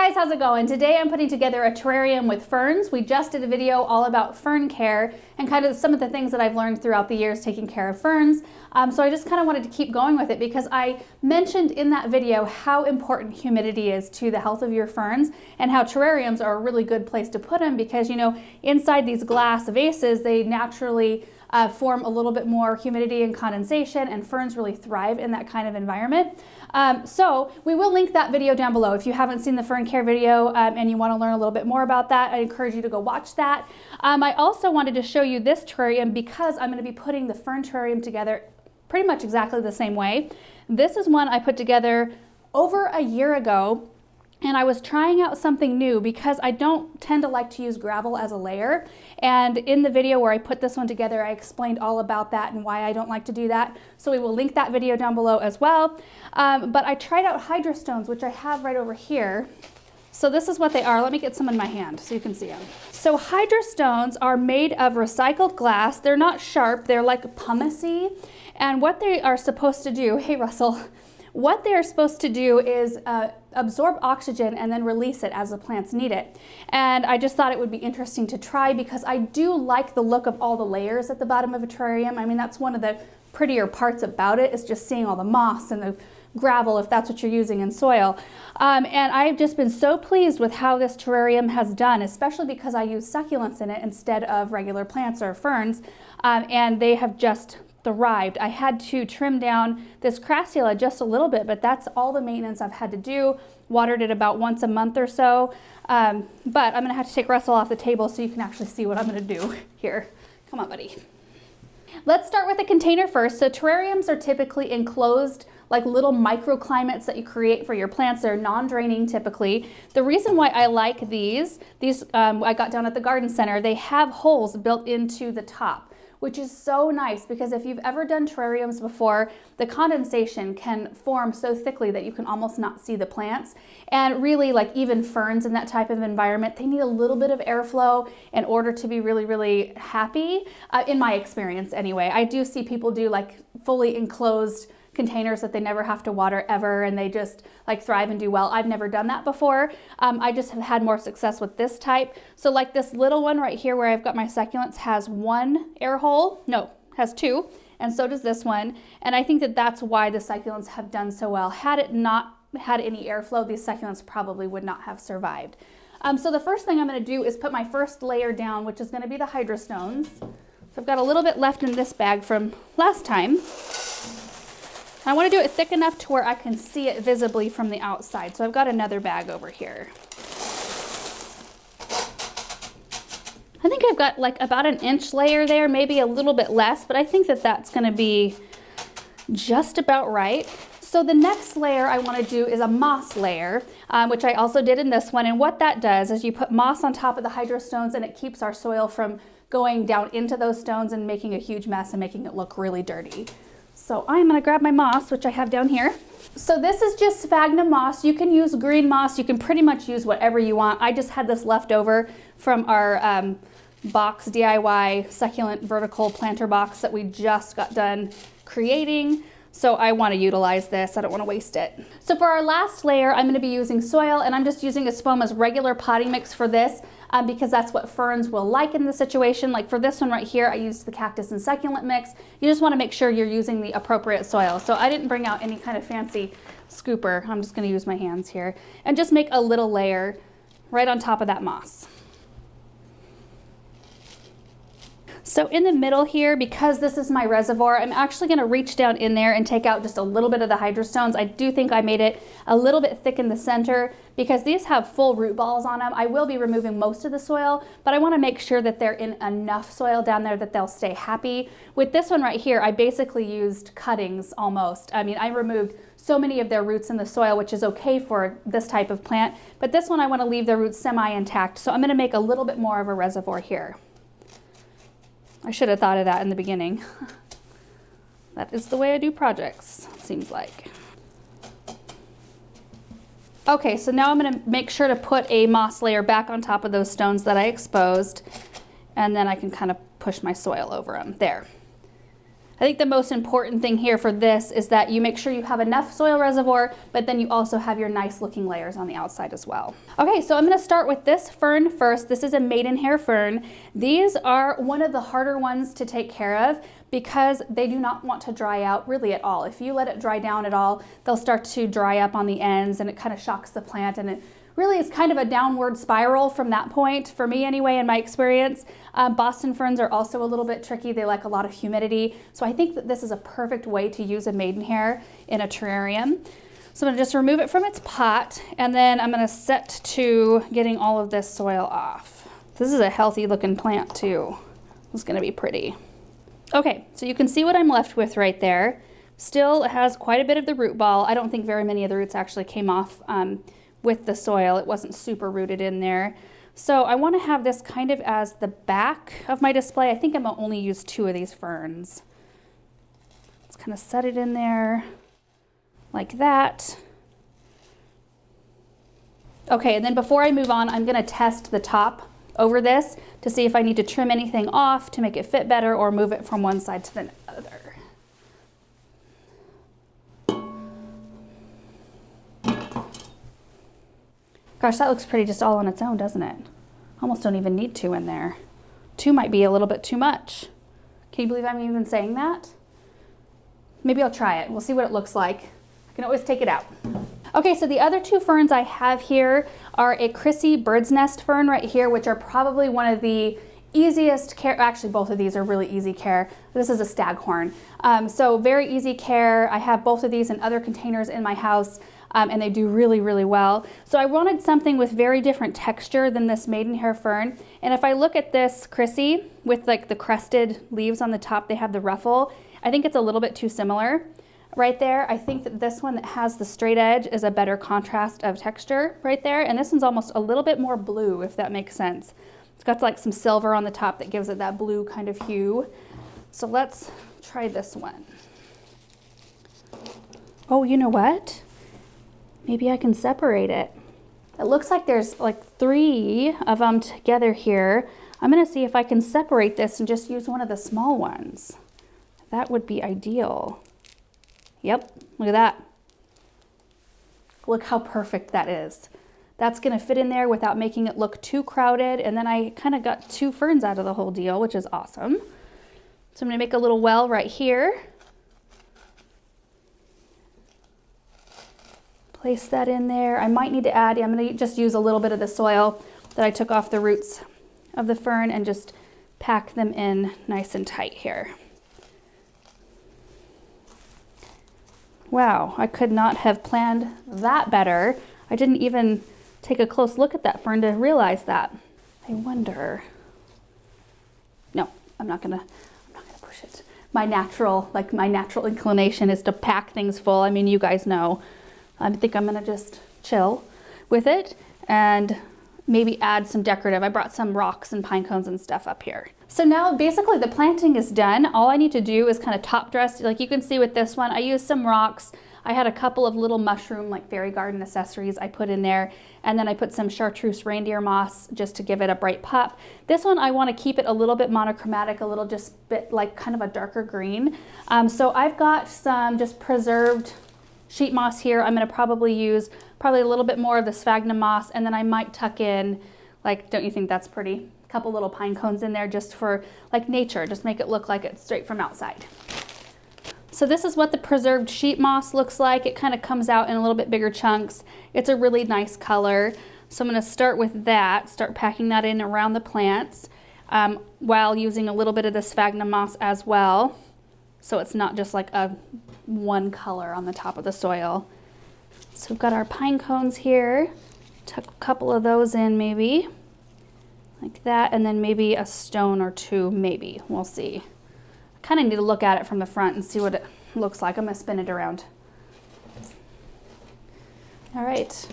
guys, how's it going? Today I'm putting together a terrarium with ferns. We just did a video all about fern care and kind of some of the things that I've learned throughout the years taking care of ferns. So I just kind of wanted to keep going with it because I mentioned in that video how important humidity is to the health of your ferns and how terrariums are a really good place to put them because, you know, inside these glass vases, they naturally form a little bit more humidity and condensation, and ferns really thrive in that kind of environment. So we will link that video down below. If you haven't seen the fern care video and you want to learn a little bit more about that, I encourage you to go watch that. I also wanted to show you this terrarium because I'm going to be putting the fern terrarium together pretty much exactly the same way. This is one I put together over a year ago. And I was trying out something new because I don't tend to like to use gravel as a layer. And in the video where I put this one together, I explained all about that and why I don't like to do that. So we will link that video down below as well. But I tried out Hydra Stones, which I have right over here. So this is what they are. Let me get some in my hand so you can see them. So Hydra Stones are made of recycled glass. They're not sharp, they're like pumicey. And what they are supposed to do, hey Russell, what they are supposed to do is absorb oxygen and then release it as the plants need it. And I just thought it would be interesting to try because I do like the look of all the layers at the bottom of a terrarium. I mean, that's one of the prettier parts about it, is just seeing all the moss and the gravel, if that's what you're using in soil. And I've just been so pleased with how this terrarium has done, especially because I use succulents in it instead of regular plants or ferns. And they have just thrived. I had to trim down this crassula just a little bit, but that's all the maintenance I've had to do. Watered it about once a month or so. But I'm gonna have to take Russell off the table so you can actually see what I'm gonna do here. Come on, buddy. Let's start with the container first. So terrariums are typically enclosed like little microclimates that you create for your plants. They're non-draining typically. The reason why I like these I got down at the garden center, they have holes built into the top, which is so nice because if you've ever done terrariums before, the condensation can form so thickly that you can almost not see the plants. And really, like even ferns in that type of environment, they need a little bit of airflow in order to be really, really happy, in my experience anyway. I do see people do like fully enclosed containers that they never have to water ever and they just like thrive and do well. I've never done that before. I just have had more success with this type. So like this little one right here where I've got my succulents has one air hole, no, has two, and so does this one. And I think that that's why the succulents have done so well. Had it not had any airflow, these succulents probably would not have survived. So the first thing I'm gonna do is put my first layer down, which is gonna be the Hydra Stones. So I've got a little bit left in this bag from last time. I want to do it thick enough to where I can see it visibly from the outside. So I've got another bag over here. I think I've got like about an inch layer there, maybe a little bit less, but I think that that's going to be just about right. So the next layer I want to do is a moss layer, which I also did in this one. And what that does is you put moss on top of the Hydra Stones and it keeps our soil from going down into those stones and making a huge mess and making it look really dirty. So I'm going to grab my moss, which I have down here. So this is just sphagnum moss. You can use green moss. You can pretty much use whatever you want. I just had this left over from our box DIY succulent vertical planter box that we just got done creating. So I want to utilize this. I don't want to waste it. So for our last layer, I'm going to be using soil, and I'm just using Espoma's regular potting mix for this. Because that's what ferns will like in this situation. Like for this one right here, I used the cactus and succulent mix. You just want to make sure you're using the appropriate soil. So I didn't bring out any kind of fancy scooper. I'm just going to use my hands here and just make a little layer right on top of that moss. So in the middle here, because this is my reservoir, I'm actually going to reach down in there and take out just a little bit of the Hydra Stones. I do think I made it a little bit thick in the center because these have full root balls on them. I will be removing most of the soil, but I want to make sure that they're in enough soil down there that they'll stay happy. With this one right here, I basically used cuttings almost. I mean, I removed so many of their roots in the soil, which is okay for this type of plant, but this one I want to leave the roots semi-intact. So I'm going to make a little bit more of a reservoir here. I should have thought of that in the beginning. That is the way I do projects, it seems like. Okay, so now I'm going to make sure to put a moss layer back on top of those stones that I exposed, and then I can kind of push my soil over them. There. I think the most important thing here for this is that you make sure you have enough soil reservoir, but then you also have your nice looking layers on the outside as well. Okay, so I'm gonna start with this fern first. This is a Maidenhair Fern. These are one of the harder ones to take care of because they do not want to dry out really at all. If you let it dry down at all, they'll start to dry up on the ends and it kind of shocks the plant, and it really is kind of a downward spiral from that point, for me anyway, in my experience. Boston ferns are also a little bit tricky. They like a lot of humidity. So I think that this is a perfect way to use a Maidenhair in a terrarium. So I'm gonna just remove it from its pot, and then I'm gonna set to getting all of this soil off. This is a healthy looking plant too. It's gonna be pretty. Okay, so you can see what I'm left with right there. Still has quite a bit of the root ball. I don't think very many of the roots actually came off with the soil. It wasn't super rooted in there. So I want to have this kind of as the back of my display. I think I'm gonna only use 2 of these ferns. Let's kind of set it in there like that. Okay, and then before I move on, I'm gonna test the top over this to see if I need to trim anything off to make it fit better or move it from one side to the other. Gosh, that looks pretty just all on its own, doesn't it? Almost don't even need 2 in there. 2 might be a little bit too much. Can you believe I'm even saying that? Maybe I'll try it. We'll see what it looks like. I can always take it out. Okay, so the other 2 ferns I have here are a Crissy bird's nest fern right here, which are probably one of the easiest care. Actually, both of these are really easy care. This is a staghorn. So very easy care. I have both of these in other containers in my house. And they do really, really well. So I wanted something with very different texture than this Maidenhair Fern. And if I look at this Crissy with like the crested leaves on the top, they have the ruffle. I think it's a little bit too similar right there. I think that this one that has the straight edge is a better contrast of texture right there. And this one's almost a little bit more blue, if that makes sense. It's got like some silver on the top that gives it that blue kind of hue. So let's try this one. Oh, you know what? Maybe I can separate it. It looks like there's like 3 of them together here. I'm gonna see if I can separate this and just use one of the small ones. That would be ideal. Yep, look at that. Look how perfect that is. That's gonna fit in there without making it look too crowded. And then I kind of got 2 ferns out of the whole deal, which is awesome. So I'm gonna make a little well right here. Place that in there. I might need to add, I'm gonna just use a little bit of the soil that I took off the roots of the fern and just pack them in nice and tight here. Wow, I could not have planned that better. I didn't even take a close look at that fern to realize that. I wonder, no, I'm not gonna push it. My natural inclination is to pack things full. I mean, you guys know. I think I'm gonna just chill with it and maybe add some decorative. I brought some rocks and pine cones and stuff up here. So now basically the planting is done. All I need to do is kind of top dress. Like you can see with this one, I used some rocks. I had a couple of little mushroom, like fairy garden accessories I put in there. And then I put some chartreuse reindeer moss just to give it a bright pop. This one, I want to keep it a little bit monochromatic, a little just bit like kind of a darker green. So I've got some just preserved sheet moss here. I'm going to probably use a little bit more of the sphagnum moss, and then I might tuck in, like, don't you think that's pretty? A couple little pine cones in there just for like nature, just make it look like it's straight from outside. So this is what the preserved sheet moss looks like. It kind of comes out in a little bit bigger chunks. It's a really nice color. So I'm going to start with that, start packing that in around the plants while using a little bit of the sphagnum moss as well. So it's not just like a one color on the top of the soil. So we've got our pine cones here. Tuck a couple of those in maybe, like that, and then maybe a stone or 2, maybe. We'll see. I kind of need to look at it from the front and see what it looks like. I'm gonna spin it around. All right.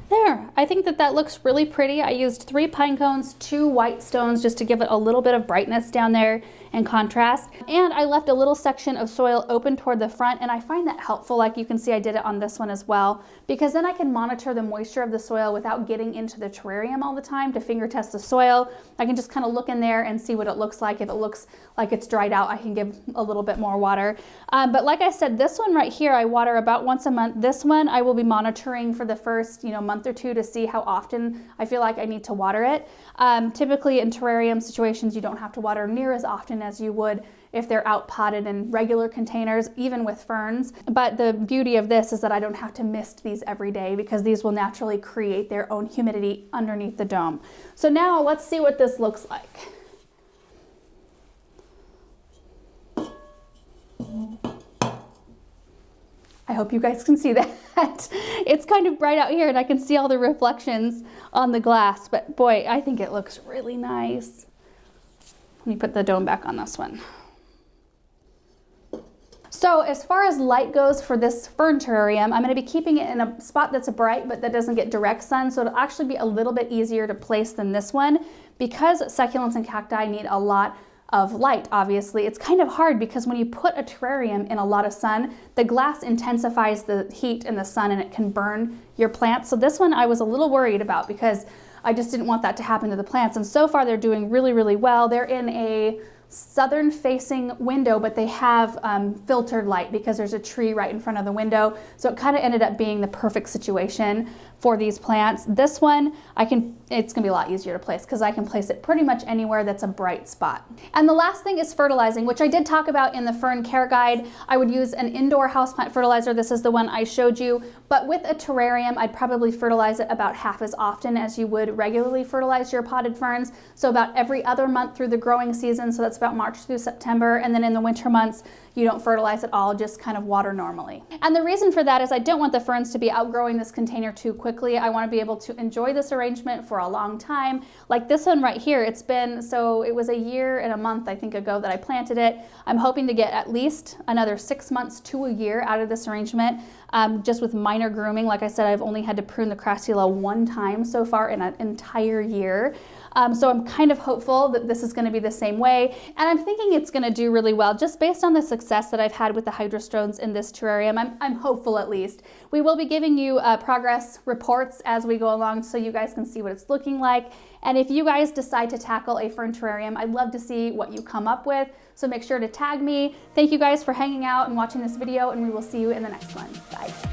There, I think that looks really pretty. I used 3 pine cones, 2 white stones just to give it a little bit of brightness down there, in contrast. And I left a little section of soil open toward the front, and I find that helpful. Like you can see I did it on this one as well, because then I can monitor the moisture of the soil without getting into the terrarium all the time to finger test the soil. I can just kind of look in there and see what it looks like. If it looks like it's dried out, I can give a little bit more water. But like I said, this one right here, I water about once a month. This one I will be monitoring for the first, month or two to see how often I feel like I need to water it. Typically in terrarium situations, you don't have to water near as often as you would if they're out potted in regular containers, even with ferns. But the beauty of this is that I don't have to mist these every day, because these will naturally create their own humidity underneath the dome. So now let's see what this looks like. I hope you guys can see that. It's kind of bright out here and I can see all the reflections on the glass, but boy, I think it looks really nice. Let me put the dome back on this one. So as far as light goes for this fern terrarium, I'm going to be keeping it in a spot that's bright but that doesn't get direct sun, so it'll actually be a little bit easier to place than this one. Because succulents and cacti need a lot of light, obviously, it's kind of hard, because when you put a terrarium in a lot of sun, the glass intensifies the heat in the sun and it can burn your plants. So this one I was a little worried about, because I just didn't want that to happen to the plants. And so far they're doing really, really well. They're in a southern facing window, but they have filtered light because there's a tree right in front of the window. So it kind of ended up being the perfect situation for these plants. This one, it's gonna be a lot easier to place because I can place it pretty much anywhere that's a bright spot. And the last thing is fertilizing, which I did talk about in the fern care guide. I would use an indoor houseplant fertilizer. This is the one I showed you, but with a terrarium, I'd probably fertilize it about half as often as you would regularly fertilize your potted ferns. So about every other month through the growing season. So that's about March through September. And then in the winter months, you don't fertilize at all, just kind of water normally. And the reason for that is I don't want the ferns to be outgrowing this container too quickly. I want to be able to enjoy this arrangement for a long time. Like this one right here, it was a year and a month, I think, ago that I planted it. I'm hoping to get at least another 6 months to a year out of this arrangement, just with minor grooming. Like I said, I've only had to prune the crassula one time so far in an entire year. So I'm kind of hopeful that this is going to be the same way, and I'm thinking it's going to do really well just based on the success that I've had with the Hydra Stones in this terrarium. I'm hopeful, at least. We will be giving you progress reports as we go along so you guys can see what it's looking like. And if you guys decide to tackle a fern terrarium, I'd love to see what you come up with. So make sure to tag me. Thank you guys for hanging out and watching this video, and we will see you in the next one. Bye.